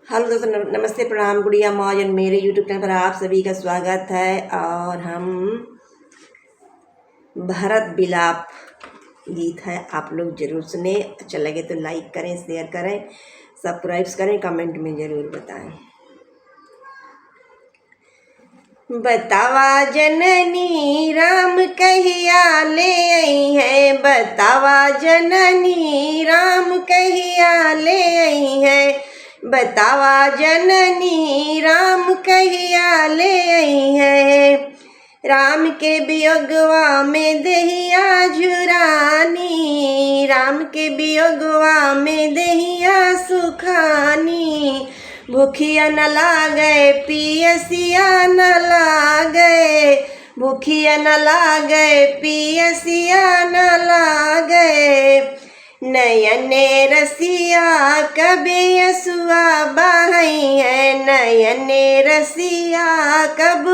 Hello दोस्तों, नमस्ते, प्रणाम, गुड़िया मौज और मेरे यूट्यूब चैनल पर आप सभी का स्वागत है। और हम भरत विलाप गीत है, आप लोग ज़रूर सुने। अच्छा लगे तो लाइक करें, शेयर करें, सब्सक्राइब करें, कमेंट में ज़रूर बताएं। बतावा जननी राम कहिया ले आई है, बतावा जननी राम कहिया ले आई है, बतावा जननी राम कहिया ले आई है। राम के वियोगवा में दहिया झुरानी, राम के वियोगवा में दहिया सुखानी। भूखिया न लागे पियसिया न लागे, भूखिया न लागे पियसिया न लागे। नयने रसिया कभी यसुआ बहई है, नयने रसिया कब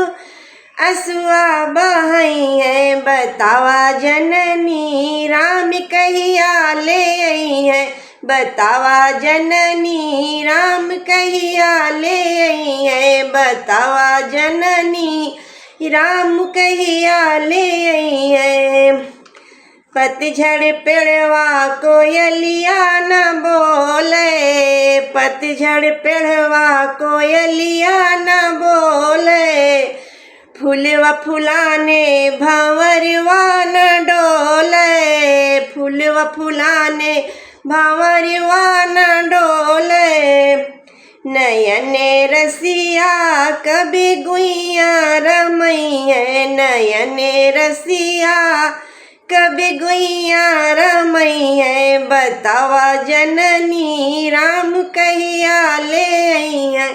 असुआ बहई है। बतावा जननी राम कहिया ले आई है, बतावा जननी राम कहिया ले आई है, बतावा जननी राम कहिया ले आई है। पतझड़ पेड़वा कोयलिया न बोले, पतझड़ पेड़वा कोयलिया न बोले। फूलवा फुलाने भंवरवा न डोले, फूलवा फुलाने भंवरवा न डोले। नयने रसिया कभी गुइया रमई है, नयने रसिया कभी गुइया रमई है। बतावा जननी राम कहिया ले आई है,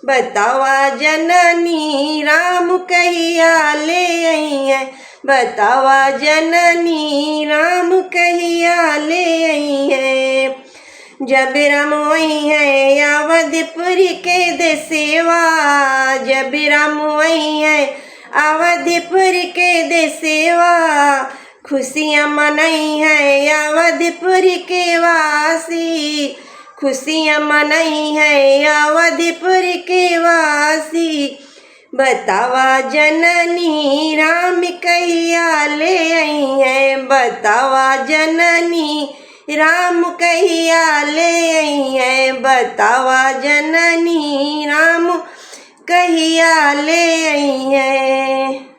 बतावा जननी राम कहिया ले आई है, बतावा जननी राम कहिया ले आई है। जब राम वही है अवधपुरी के देसेवा, जब राम वही है अवधपुरी के देसेवा। खुशियाँ मनाई है अवधपुरी के वासी, खुशियाँ मनाई है अवधपुर के वासी। बतावा जननी राम कहिया ले आई है, बतावा जननी राम कहिया ले आई है, बतावा जननी राम कहिया ले आई है।